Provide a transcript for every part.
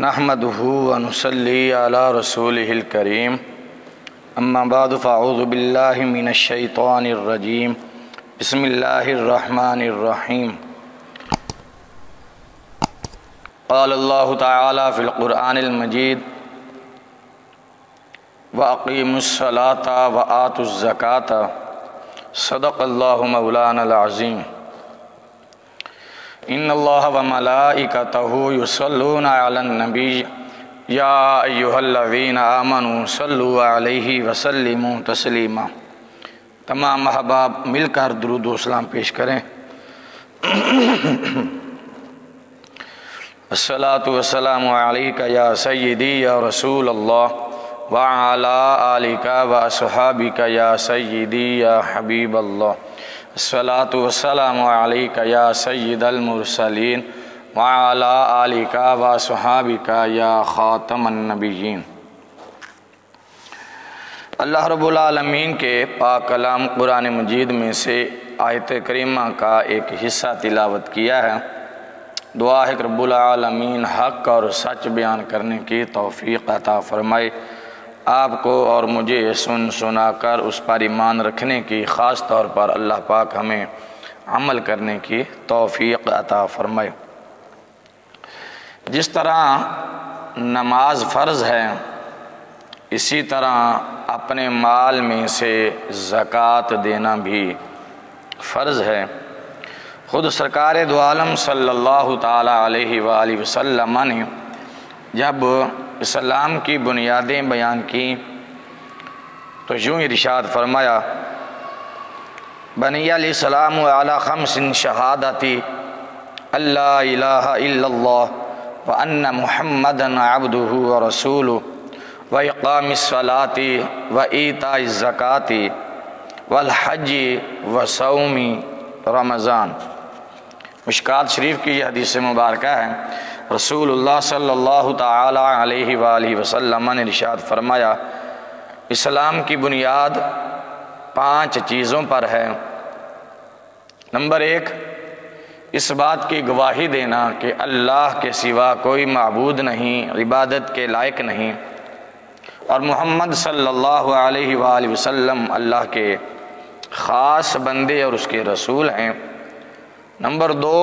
نحمدہ ونصلی علی رسولہ الکریم اما بعد فاعوذ باللہ من الشیطان الرجیم بسم اللہ الرحمن الرحیم قال اللہ تعالی فی القرآن المجید وَأَقِيمُوا الصَّلَاةَ وَآتُوا الزَّكَاةَ صدق اللہ مولانا العظیم ان اللہ وملائکتہ یصلون علی النبی یا ایہا الذین آمنوا صلوا علیہ وسلموا تسلیما۔ تمام احباب مل کر درود و سلام پیش کریں۔ الصلاۃ والسلام علیک یا سیدی یا رسول اللہ وعلی آلک واصحابک یا سیدی یا حبیب اللہ۔ الصلاۃ والسلام علیک یا سید المرسلین وعلی آلک واصحابک یا خاتم النبیین۔ اللہ رب العالمین کے پاک کلام قرآن مجید میں سے آیت کریمہ کا ایک حصہ تلاوت کیا ہے۔ دعا ہے کہ رب العالمین حق اور سچ بیان کرنے کی توفیق عطا فرمائے، آپ کو اور مجھے سن سنا کر اس پر ایمان رکھنے کی، خاص طور پر اللہ پاک ہمیں عمل کرنے کی توفیق عطا فرمائے۔ جس طرح نماز فرض ہے، اسی طرح اپنے مال میں سے زکوٰۃ دینا بھی فرض ہے۔ خود سرکار دو عالم صلی اللہ تعالیٰ علیہ وآلہ وسلم نے جب اسلام کی بنیادیں بیان کی تو یوں ارشاد فرمایا، بنی الاسلام علی خمس شہادتی اللہ الہ الا اللہ وان محمدا عبدہ ورسولہ واقام الصلاۃ وایتاء الزکاۃ والحج وصوم رمضان۔ مشکوٰۃ شریف کی یہ حدیث مبارکہ ہے۔ رسول اللہ صلی اللہ تعالی علیہ وآلہ وسلم نے ارشاد فرمایا، اسلام کی بنیاد 5 چیزوں پر ہے۔ نمبر 1، اس بات کی گواہی دینا کہ اللہ کے سوا کوئی معبود نہیں، عبادت کے لائق نہیں، اور محمد صلی اللہ علیہ وآلہ وسلم اللہ کے خاص بندے اور اس کے رسول ہیں۔ نمبر 2،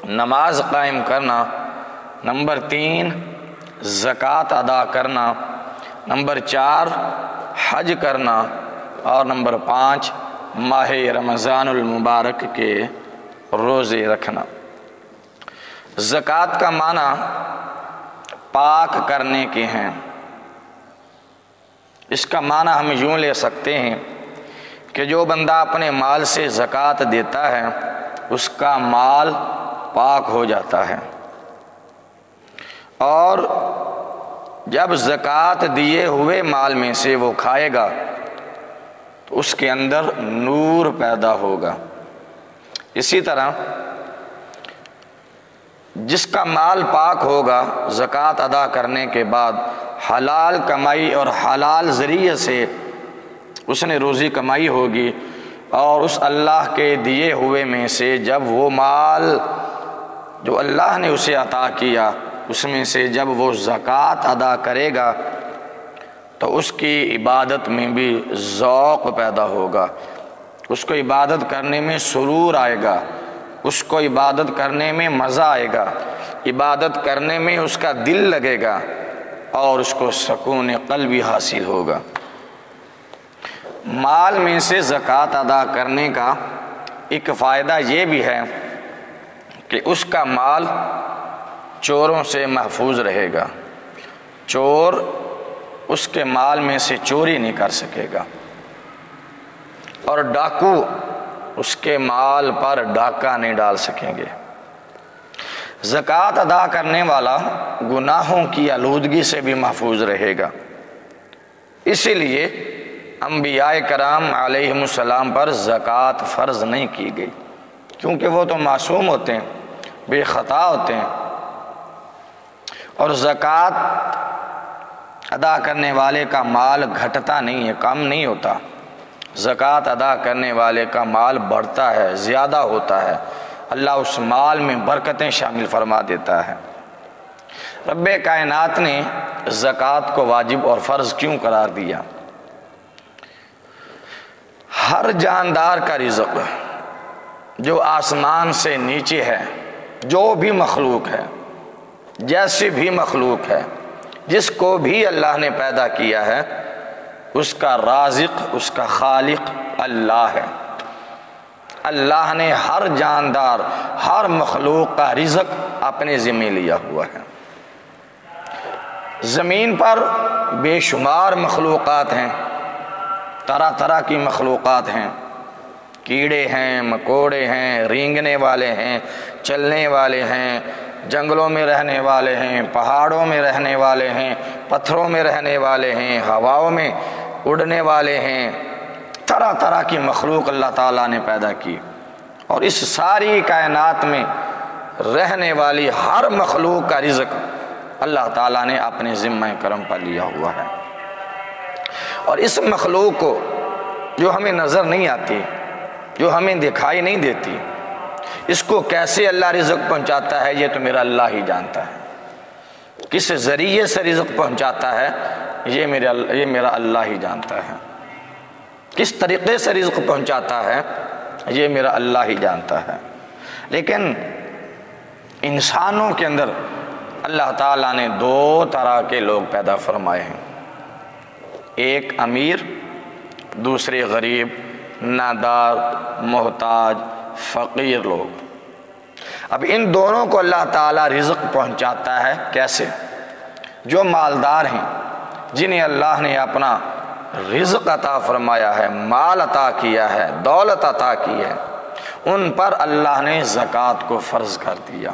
نماز قائم کرنا۔ نمبر 3، زکوٰۃ ادا کرنا۔ نمبر 4، حج کرنا۔ اور نمبر 5، ماہ رمضان المبارک کے روزے رکھنا۔ زکوٰۃ کا معنی پاک کرنے کے ہیں۔ اس کا معنی ہم یوں لے سکتے ہیں کہ جو بندہ اپنے مال سے زکوٰۃ دیتا ہے اس کا مال پاک ہو جاتا ہے، اور جب زکوٰۃ دیے ہوئے مال میں سے وہ کھائے گا تو اس کے اندر نور پیدا ہوگا۔ اسی طرح جس کا مال پاک ہوگا زکوٰۃ ادا کرنے کے بعد، حلال کمائی اور حلال ذریعے سے اس نے روزی کمائی ہوگی، اور اس اللہ کے دیے ہوئے میں سے جب وہ مال جو اللہ نے اسے عطا کیا اس میں سے جب وہ زکوٰۃ ادا کرے گا تو اس کی عبادت میں بھی ذوق پیدا ہوگا، اس کو عبادت کرنے میں سرور آئے گا، اس کو عبادت کرنے میں مزہ آئے گا، عبادت کرنے میں اس کا دل لگے گا، اور اس کو سکون قلبی حاصل ہوگا۔ مال میں سے زکوٰۃ ادا کرنے کا ایک فائدہ یہ بھی ہے کہ اس کا مال چوروں سے محفوظ رہے گا، چور اس کے مال میں سے چوری نہیں کر سکے گا، اور ڈاکو اس کے مال پر ڈاکہ نہیں ڈال سکیں گے۔ زکوٰۃ ادا کرنے والا گناہوں کی آلودگی سے بھی محفوظ رہے گا۔ اسی لیے انبیاء کرام علیہم السلام پر زکوٰۃ فرض نہیں کی گئی، کیونکہ وہ تو معصوم ہوتے ہیں، بے خطا ہوتے ہیں، اور زکوٰۃ ادا کرنے والے کا مال گھٹتا نہیں ہے، کم نہیں ہوتا۔ زکوٰۃ ادا کرنے والے کا مال بڑھتا ہے، زیادہ ہوتا ہے، اللہ اس مال میں برکتیں شامل فرما دیتا ہے۔ رب کائنات نے زکوٰۃ کو واجب اور فرض کیوں قرار دیا؟ ہر جاندار کا رزق جو آسمان سے نیچے ہے، جو بھی مخلوق ہے، جیسی بھی مخلوق ہے، جس کو بھی اللہ نے پیدا کیا ہے، اس کا رازق، اس کا خالق اللہ ہے۔ اللہ نے ہر جاندار، ہر مخلوق کا رزق اپنے ذمہ لیا ہوا ہے۔ زمین پر بے شمار مخلوقات ہیں، طرح طرح کی مخلوقات ہیں، کیڑے ہیں، مکوڑے ہیں، رینگنے والے ہیں، چلنے والے ہیں، جنگلوں میں رہنے والے ہیں، پہاڑوں میں رہنے والے ہیں، پتھروں میں رہنے والے ہیں، ہواؤں میں اڑنے والے ہیں، طرح طرح کی مخلوق اللہ تعالیٰ نے پیدا کی، اور اس ساری کائنات میں رہنے والی ہر مخلوق کا رزق اللہ تعالیٰ نے اپنے ذمہ کرم پر لیا ہوا ہے۔ اور اس مخلوق کو جو ہمیں نظر نہیں آتی، جو ہمیں دکھائی نہیں دیتی، اس کو کیسے اللہ رزق پہنچاتا ہے یہ تو میرا اللہ ہی جانتا ہے۔ کس ذریعے سے رزق پہنچاتا ہے یہ میرا اللہ ہی جانتا ہے۔ کس طریقے سے رزق پہنچاتا ہے یہ میرا اللہ ہی جانتا ہے۔ لیکن انسانوں کے اندر اللہ تعالیٰ نے دو طرح کے لوگ پیدا فرمائے ہیں، ایک امیر، دوسرے غریب، نادار، محتاج، فقیر لوگ۔ اب ان دونوں کو اللہ تعالیٰ رزق پہنچاتا ہے کیسے؟ جو مالدار ہیں، جنہیں اللہ نے اپنا رزق عطا فرمایا ہے، مال عطا کیا ہے، دولت عطا کی ہے، ان پر اللہ نے زکوٰۃ کو فرض کر دیا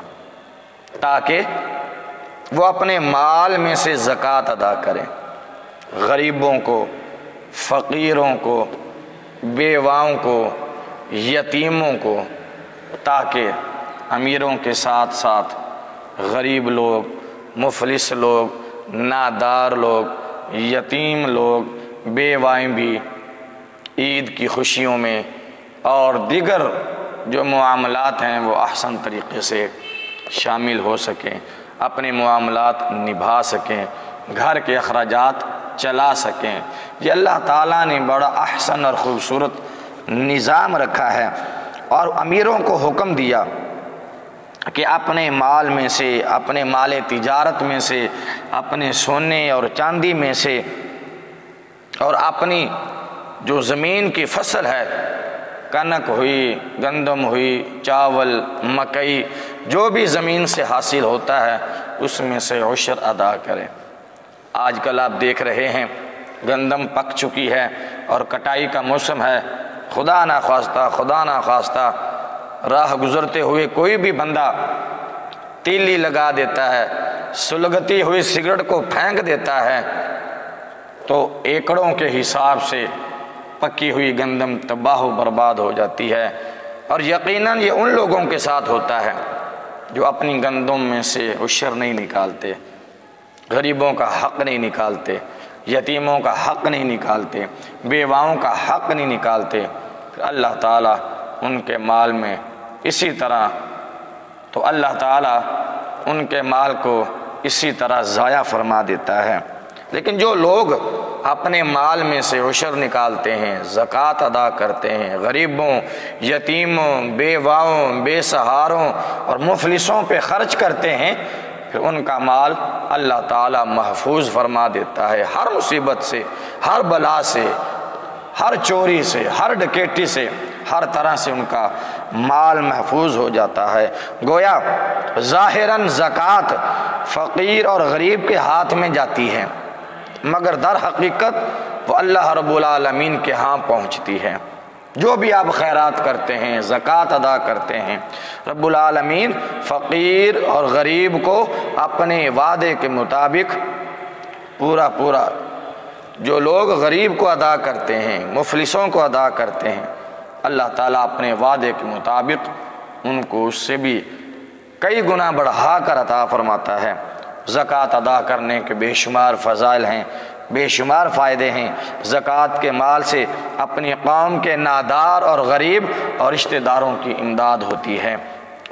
تاکہ وہ اپنے مال میں سے زکوٰۃ ادا کریں۔ غریبوں کو، فقیروں کو، بیواؤں کو، یتیموں کو، تاکہ امیروں کے ساتھ ساتھ غریب لوگ، مفلس لوگ، نادار لوگ، یتیم لوگ، بیوائیں بھی عید کی خوشیوں میں اور دیگر جو معاملات ہیں وہ احسن طریقے سے شامل ہو سکیں، اپنے معاملات نبھا سکیں، گھر کے اخراجات چلا سکیں۔ یہ اللہ تعالیٰ نے بڑا احسن اور خوبصورت نظام رکھا ہے، اور امیروں کو حکم دیا کہ اپنے مال میں سے، اپنے مال تجارت میں سے، اپنے سونے اور چاندی میں سے، اور اپنی جو زمین کی فصل ہے، کنک ہوئی، گندم ہوئی، چاول، مکئی، جو بھی زمین سے حاصل ہوتا ہے اس میں سے عشر ادا کریں۔ آج کل آپ دیکھ رہے ہیں گندم پک چکی ہے اور کٹائی کا موسم ہے، خدا نخواستہ راہ گزرتے ہوئے کوئی بھی بندہ تیلی لگا دیتا ہے، سلگتی ہوئی سگریٹ کو پھینک دیتا ہے، تو ایکڑوں کے حساب سے پکی ہوئی گندم تباہ و برباد ہو جاتی ہے۔ اور یقیناً یہ ان لوگوں کے ساتھ ہوتا ہے جو اپنی گندم میں سے عشر نہیں نکالتے، غریبوں کا حق نہیں نکالتے، یتیموں کا حق نہیں نکالتے، بیواؤں کا حق نہیں نکالتے، اللہ تعالیٰ ان کے مال میں اسی طرح، تو اللہ تعالیٰ ان کے مال کو اسی طرح ضائع فرما دیتا ہے۔ لیکن جو لوگ اپنے مال میں سے عشر نکالتے ہیں، زکوٰۃ ادا کرتے ہیں، غریبوں، یتیموں، بیواؤں، بے سہاروں اور مفلسوں پہ خرچ کرتے ہیں، پھر ان کا مال اللہ تعالیٰ محفوظ فرما دیتا ہے، ہر مصیبت سے، ہر بلا سے، ہر چوری سے، ہر ڈکیتی سے، ہر طرح سے ان کا مال محفوظ ہو جاتا ہے۔ گویا ظاہراً زکوٰۃ فقیر اور غریب کے ہاتھ میں جاتی ہے، مگر در حقیقت وہ اللہ رب العالمین کے ہاں پہنچتی ہے۔ جو بھی آپ خیرات کرتے ہیں، زکوٰۃ ادا کرتے ہیں، رب العالمین فقیر اور غریب کو اپنے وعدے کے مطابق پورا جو لوگ غریب کو ادا کرتے ہیں، مفلسوں کو ادا کرتے ہیں، اللہ تعالیٰ اپنے وعدے کے مطابق ان کو اس سے بھی کئی گنا بڑھا کر عطا فرماتا ہے۔ زکوٰۃ ادا کرنے کے بے شمار فضائل ہیں، بے شمار فائدے ہیں۔ زکوٰۃ کے مال سے اپنی قوم کے نادار اور غریب اور رشتہ داروں کی امداد ہوتی ہے۔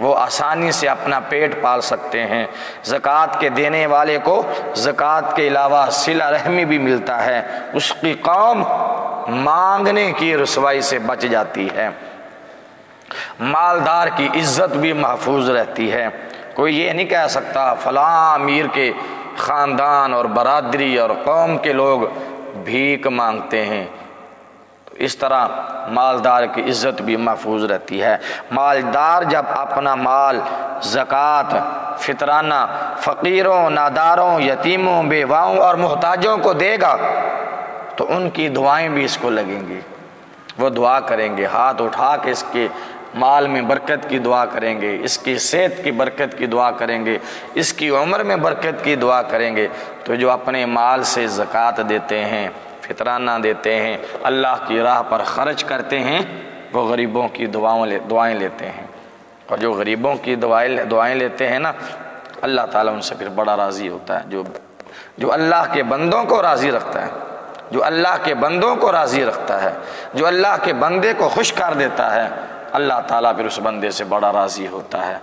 وہ آسانی سے اپنا پیٹ پال سکتے ہیں۔ زکوٰۃ کے دینے والے کو زکوٰۃ کے علاوہ صلہ رحمی بھی ملتا ہے، اس کی قوم مانگنے کی رسوائی سے بچ جاتی ہے، مالدار کی عزت بھی محفوظ رہتی ہے۔ کوئی یہ نہیں کہہ سکتا فلاں امیر کے خاندان اور برادری اور قوم کے لوگ بھیک مانگتے ہیں، اس طرح مالدار کی عزت بھی محفوظ رہتی ہے۔ مالدار جب اپنا مال زکوٰۃ، فطرانہ فقیروں، ناداروں، یتیموں، بیواؤں اور محتاجوں کو دے گا تو ان کی دعائیں بھی اس کو لگیں گی، وہ دعا کریں گے، ہاتھ اٹھا کے اس کے مال میں برکت کی دعا کریں گے، اس کی صحت کی برکت کی دعا کریں گے، اس کی عمر میں برکت کی دعا کریں گے۔ تو جو اپنے مال سے زکوٰۃ دیتے ہیں، فطرانہ دیتے ہیں، اللہ کی راہ پر خرچ کرتے ہیں، وہ غریبوں کی دعائیں لیتے ہیں، اور جو غریبوں کی دعائیں لیتے ہیں نا، اللہ تعالیٰ ان سے پھر بڑا راضی ہوتا ہے۔ جو اللہ کے بندوں کو راضی رکھتا ہے، جو اللہ کے بندوں کو راضی رکھتا ہے، جو اللہ کے بندے کو خوش کر دیتا ہے، اللہ تعالیٰ پھر اس بندے سے بڑا راضی ہوتا ہے۔